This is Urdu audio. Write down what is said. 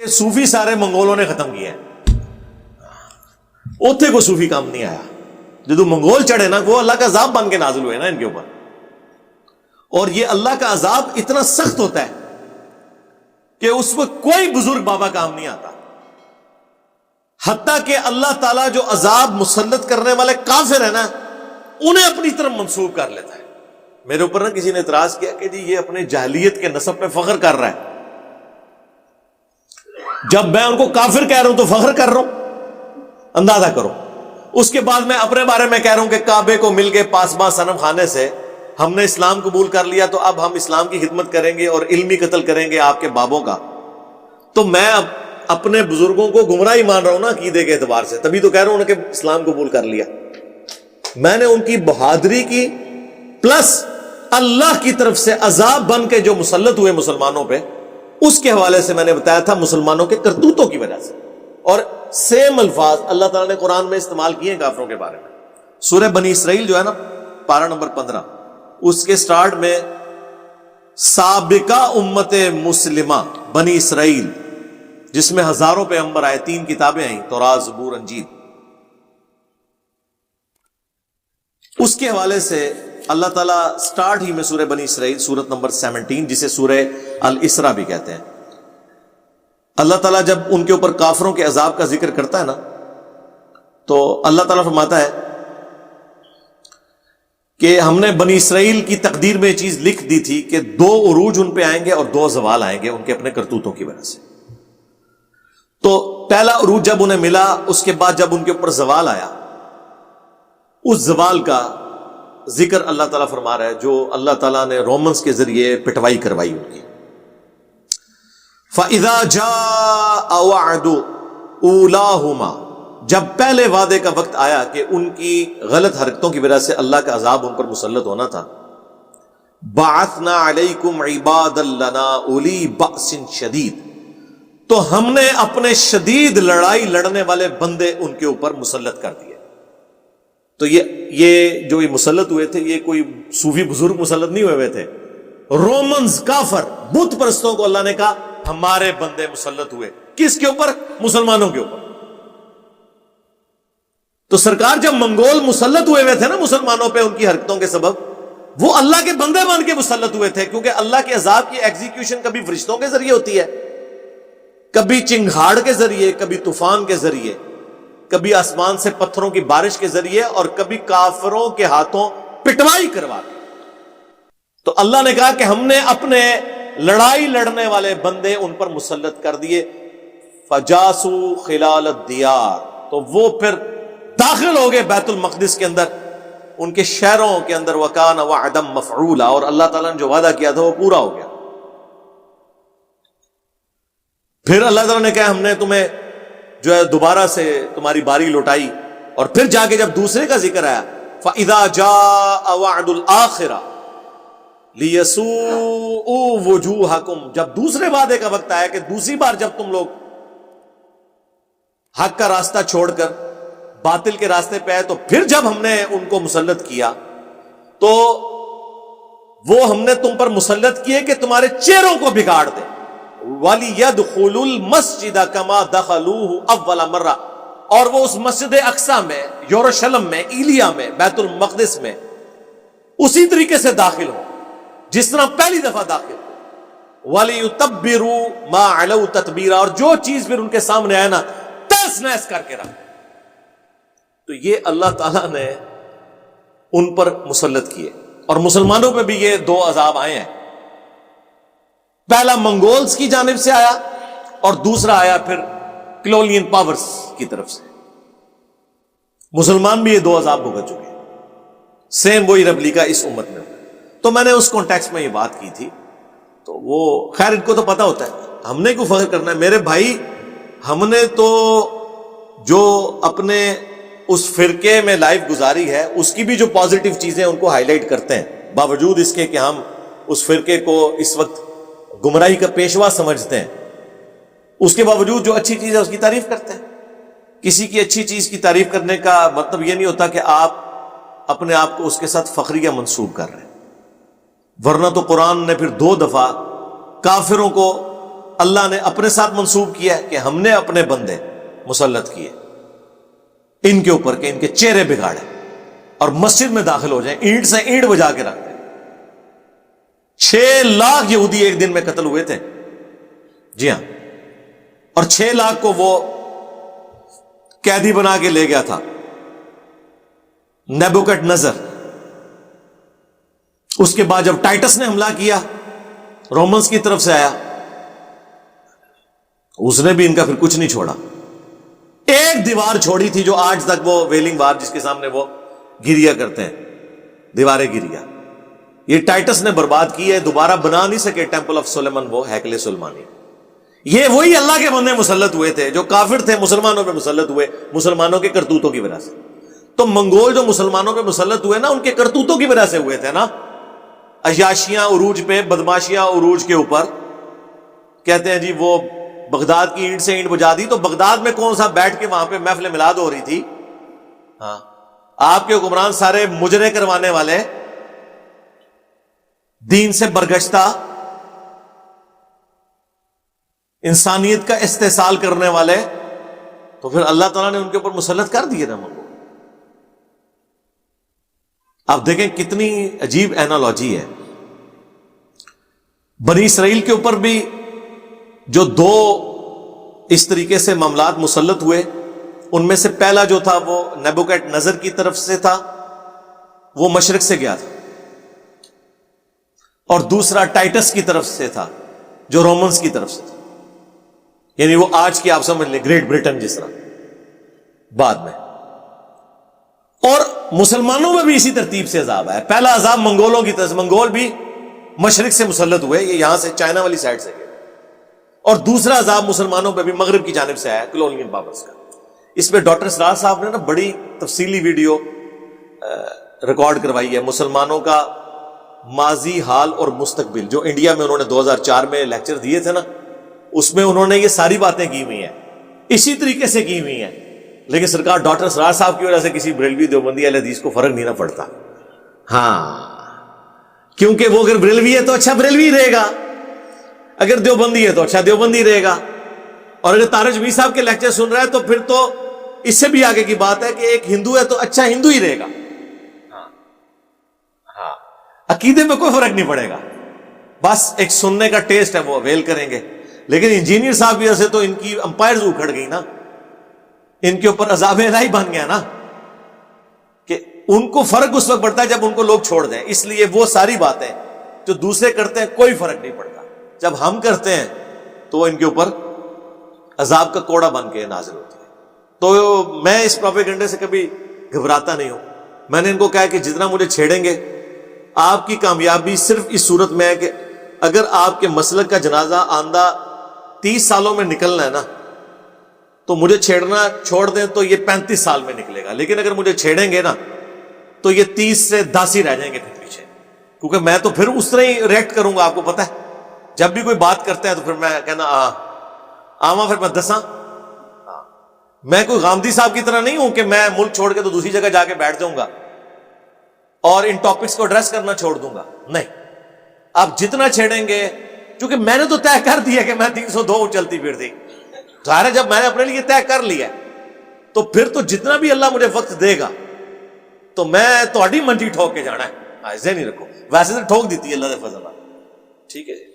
صوفی سارے منگولوں نے ختم کیا ہے، اوتھے کو صوفی کام نہیں آیا۔ جدو منگول چڑھے نا، وہ اللہ کا عذاب بن کے نازل ہوئے نا ان کے اوپر، اور یہ اللہ کا عذاب اتنا سخت ہوتا ہے کہ اس وقت کوئی بزرگ بابا کام نہیں آتا، حتیٰ کہ اللہ تعالیٰ جو عذاب مسلط کرنے والے کافر ہیں نا، انہیں اپنی طرف منسوب کر لیتا ہے۔ میرے اوپر نا کسی نے اعتراض کیا کہ جی یہ اپنے جاہلیت کے نسب پہ فخر کر رہا ہے، جب میں ان کو کافر کہہ رہا ہوں تو فخر کر رہا ہوں، اندازہ کرو۔ اس کے بعد میں اپنے بارے میں کہہ رہا ہوں کہ کعبے کو مل کے پاسباں صنم خانے سے ہم نے اسلام قبول کر لیا، تو اب ہم اسلام کی خدمت کریں گے اور علمی قتل کریں گے آپ کے بابوں کا۔ تو میں اب اپنے بزرگوں کو گمراہی مان رہا ہوں نا عقیدے کے اعتبار سے، تبھی تو کہہ رہا ہوں کہ اسلام قبول کر لیا۔ میں نے ان کی بہادری کی پلس اللہ کی طرف سے عذاب بن کے جو مسلط ہوئے مسلمانوں پہ، اس کے حوالے سے میں نے بتایا تھا مسلمانوں کے کرتوتوں کی وجہ سے، اور سیم الفاظ اللہ تعالیٰ نے قرآن میں استعمال کیے ہیں کافروں کے بارے میں۔ سورہ بنی اسرائیل جو ہے نا، پارہ نمبر 15، اس کے سٹارٹ میں سابقہ امت مسلمہ بنی اسرائیل، جس میں ہزاروں پیغمبر آئے، 3 کتابیں آئیں، تورات، زبور، انجیل، اس کے حوالے سے اللہ تعالیٰ سٹارٹ ہی میں سورہ بنی اسرائیل، سورت نمبر 17، جسے سورہ الاسراء بھی کہتے ہیں، اللہ تعالیٰ جب ان کے اوپر کافروں کے عذاب کا ذکر کرتا ہے نا، تو اللہ تعالیٰ فرماتا ہے کہ ہم نے بنی اسرائیل کی تقدیر میں یہ چیز لکھ دی تھی کہ 2 عروج ان پہ آئیں گے اور 2 زوال آئیں گے ان کے اپنے کرتوتوں کی وجہ سے۔ تو پہلا عروج جب انہیں ملا، اس کے بعد جب ان کے اوپر زوال آیا، اس زوال کا ذکر اللہ تعالیٰ فرما رہا ہے، جو اللہ تعالیٰ نے رومنز کے ذریعے پٹوائی کروائی ان کی۔ فَإِذَا جَاءَ وَعْدُ أُولَاهُمَا، جب پہلے وعدے کا وقت آیا کہ ان کی غلط حرکتوں کی وجہ سے اللہ کا عذاب ان پر مسلط ہونا تھا، بَعَثْنَا عَلَيْكُمْ عِبَادًا لَنَا أُولِي بَأْسٍ شَدِيدٍ، تو ہم نے اپنے شدید لڑائی لڑنے والے بندے ان کے اوپر مسلط کر دیے۔ تو یہ جو مسلط ہوئے تھے، یہ کوئی صوفی بزرگ مسلط نہیں ہوئے تھے، رومنز، کافر، بت پرستوں کو اللہ نے کہا ہمارے بندے مسلط ہوئے۔ کس کے اوپر؟ مسلمانوں کے اوپر۔ تو سرکار جب منگول مسلط ہوئے تھے نا مسلمانوں پہ ان کی حرکتوں کے سبب، وہ اللہ کے بندے بن کے مسلط ہوئے تھے، کیونکہ اللہ کے عذاب کی ایگزیکیوشن کبھی فرشتوں کے ذریعے ہوتی ہے، کبھی چنگھاڑ کے ذریعے، کبھی طوفان کے ذریعے، کبھی آسمان سے پتھروں کی بارش کے ذریعے، اور کبھی کافروں کے ہاتھوں پٹوائی کروا کے۔ تو اللہ نے کہا کہ ہم نے اپنے لڑائی لڑنے والے بندے ان پر مسلط کر دیے۔ فجاسو خلال الدیار، تو وہ پھر داخل ہو گئے بیت المقدس کے اندر، ان کے شہروں کے اندر، وکان وعدا مفعولا، اور اللہ تعالیٰ نے جو وعدہ کیا تھا وہ پورا ہو گیا۔ پھر اللہ تعالیٰ نے کہا ہم نے تمہیں جو ہے دوبارہ سے تمہاری باری لوٹائی، اور پھر جا کے جب دوسرے کا ذکر آیا، فَإِذَا جَاءَ وَعْدُ الْآخِرَةِ لِيَسُوءُوا وُجُوهَكُمْ، جب دوسرے وعدے کا وقت آیا کہ دوسری بار جب تم لوگ حق کا راستہ چھوڑ کر باطل کے راستے پہ آئے، تو پھر جب ہم نے ان کو مسلط کیا تو وہ ہم نے تم پر مسلط کیے کہ تمہارے چہروں کو بگاڑ دے۔ وَلِيَدْخُلُوا الْمَسْجِدَ كَمَا دَخَلُوهُ أَوَّلَ مَرَّةٍ، اور وہ اس مسجد اقصیٰ میں، یروشلم میں، ایلیا میں، بیت المقدس میں اسی طریقے سے داخل ہو جس طرح پہلی دفعہ داخل ہو۔ وَلِيُتَبِّرُوا مَا عَلَوْا تَتْبِيرًا، اور جو چیز پھر ان کے سامنے آئے نا تیس نیس کر کے رکھ۔ تو یہ اللہ تعالیٰ نے ان پر مسلط کیے، اور مسلمانوں پہ بھی یہ 2 عذاب آئے ہیں۔ پہلا منگولز کی جانب سے آیا، اور دوسرا آیا پھر کلونین پاورز کی طرف سے۔ مسلمان بھی یہ 2 عذاب بھگت چکے ہیں، سیم وہی رب لکھا اس امت میں۔ تو میں نے اس کانٹیکسٹ میں یہ بات کی تھی، تو وہ خیر ان کو تو پتا ہوتا ہے، ہم نے کیوں فخر کرنا ہے؟ میرے بھائی، ہم نے تو جو اپنے اس فرقے میں لائف گزاری ہے اس کی بھی جو پازیٹیو چیزیں ان کو ہائی لائٹ کرتے ہیں، باوجود اس کے کہ ہم اس فرقے کو اس وقت گمراہی کا پیشوا سمجھتے ہیں، اس کے باوجود جو اچھی چیز ہے اس کی تعریف کرتے ہیں۔ کسی کی اچھی چیز کی تعریف کرنے کا مطلب یہ نہیں ہوتا کہ آپ اپنے آپ کو اس کے ساتھ فخریہ منسوب کر رہے ہیں، ورنہ تو قرآن نے پھر 2 دفعہ کافروں کو اللہ نے اپنے ساتھ منسوب کیا ہے کہ ہم نے اپنے بندے مسلط کیے ان کے اوپر کہ ان کے چہرے بگاڑے اور مسجد میں داخل ہو جائیں، اینٹ سے اینٹ بجا کے رکھ دیں۔ 6 لاکھ یہودی ایک دن میں قتل ہوئے تھے، جی ہاں، اور 6 لاکھ کو وہ قیدی بنا کے لے گیا تھا نیبوکڈ نظر۔ اس کے بعد جب ٹائٹس نے حملہ کیا، رومنز کی طرف سے آیا، اس نے بھی ان کا پھر کچھ نہیں چھوڑا۔ ایک دیوار چھوڑی تھی جو آج تک وہ ویلنگ وار جس کے سامنے وہ گریا کرتے ہیں، دیواریں گریا، یہ ٹائٹس نے برباد کی ہے، دوبارہ بنا نہیں سکے ٹیمپل آف سلیمان، وہ ہیکل سلیمانی۔ یہ وہی اللہ کے بندے مسلط ہوئے تھے جو کافر تھے، مسلمانوں پہ مسلط ہوئے مسلمانوں کے کرتوتوں کی وجہ سے۔ تو منگول جو مسلمانوں پہ مسلط ہوئے نا، ان کے کرتوتوں کی وجہ سے ہوئے تھے نا۔ عیاشیاں عروج پہ، بدماشیاں عروج کے اوپر، کہتے ہیں جی وہ بغداد کی اینٹ سے اینٹ بجا دی، تو بغداد میں کون سا بیٹھ کے وہاں پہ محفل میلاد ہو رہی تھی؟ ہاں، آپ کے حکمران سارے مجرے کروانے والے، دین سے برگشتہ، انسانیت کا استحصال کرنے والے، تو پھر اللہ تعالیٰ نے ان کے اوپر مسلط کر دیے نا منگول۔ آپ دیکھیں کتنی عجیب اینالوجی ہے۔ بنی اسرائیل کے اوپر بھی جو 2 اس طریقے سے معاملات مسلط ہوئے، ان میں سے پہلا جو تھا وہ نیبوکڈ نظر کی طرف سے تھا، وہ مشرق سے گیا تھا، اور دوسرا ٹائٹس کی طرف سے تھا جو رومنز کی طرف سے تھا، یعنی وہ آج کی آپ سمجھ لیں گریٹ برٹن جس طرح بعد میں۔ اور مسلمانوں میں بھی اسی ترتیب سے عذاب آیا۔ پہلا عذاب منگولوں کی طرف سے، منگول بھی مشرق سے مسلط ہوئے، یہ یہاں سے چائنا والی سائڈ سے گئے، اور دوسرا عذاب مسلمانوں پہ بھی مغرب کی جانب سے آیا، کلونیل پاورز کا۔ اس پہ ڈاکٹر اسرار صاحب نے نا بڑی تفصیلی ویڈیو ریکارڈ کروائی ہے، مسلمانوں کا ماضی، حال اور مستقبل، جو انڈیا میں انہوں نے 2004 میں لیکچر دیے تھے نا، اس میں انہوں نے یہ ساری باتیں کی ہوئی ہیں، اسی طریقے سے کی ہوئی ہیں، لیکن سرکار ڈاکٹر اسرار صاحب کی وجہ سے کسی بریلوی دیوبندی اہل حدیث کو فرق نہیں نہ پڑتا۔ ہاں، کیونکہ وہ اگر بریلوی ہے تو اچھا بریلوی رہے گا، اگر دیوبندی ہے تو اچھا دیوبندی رہے گا، اور اگر تارج میر صاحب کے لیکچر سن رہا ہے تو پھر تو اس سے بھی آگے کی بات ہے کہ ایک ہندو ہے تو اچھا ہندو ہی رہے گا۔ ہاں، عقیدے میں کوئی فرق نہیں پڑے گا، بس ایک سننے کا ٹیسٹ ہے، وہ اویل کریں گے۔ لیکن انجینئر صاحب کی وجہ سے تو ان کی امپائرز اکھڑ گئی نا، ان کے اوپر عذاب الہی بن گیا نا، کہ ان کو فرق اس وقت پڑتا ہے جب ان کو لوگ چھوڑ دیں۔ اس لیے وہ ساری باتیں جو دوسرے کرتے ہیں کوئی فرق نہیں پڑتا، جب ہم کرتے ہیں تو وہ ان کے اوپر عذاب کا کوڑا بن کے نازل ہوتی ہے۔ تو میں اس پروپیگنڈے سے کبھی گھبراتا نہیں ہوں۔ میں نے ان کو کہا کہ جتنا مجھے چھیڑیں گے، آپ کی کامیابی صرف اس صورت میں ہے کہ اگر آپ کے مسلک کا جنازہ آندہ 30 سالوں میں نکلنا ہے نا، تو مجھے چھیڑنا چھوڑ دیں تو یہ 35 سال میں نکلے گا، لیکن اگر مجھے چھیڑیں گے نا تو یہ 30 سے 10 ہی رہ جائیں گے پھر پیچھے، کیونکہ میں تو پھر اس طرح ہی ریئیکٹ کروں گا۔ آپ کو پتہ ہے جب بھی کوئی بات کرتا ہے تو پھر میں کہنا آواں، پھر میں دساں۔ میں کوئی غامدی صاحب کی طرح نہیں ہوں کہ میں ملک چھوڑ کے تو دوسری جگہ جا کے بیٹھ جاؤں گا اور ان ٹاپکس کو ایڈریس کرنا چھوڑ دوں گا، نہیں۔ آپ جتنا چھیڑیں گے، کیونکہ میں نے تو طے کر دیا کہ میں 302 چلتی پھرتی، ظاہر ہے جب میں نے اپنے لیے طے کر لیا تو پھر تو جتنا بھی اللہ مجھے وقت دے گا تو میں تہاڈی منجی ٹھوک کے جانا ہے، ایسے نہیں رکھو، ویسے تو ٹھوک دیتی ہے اللہ کے فضل۔ ٹھیک ہے جی۔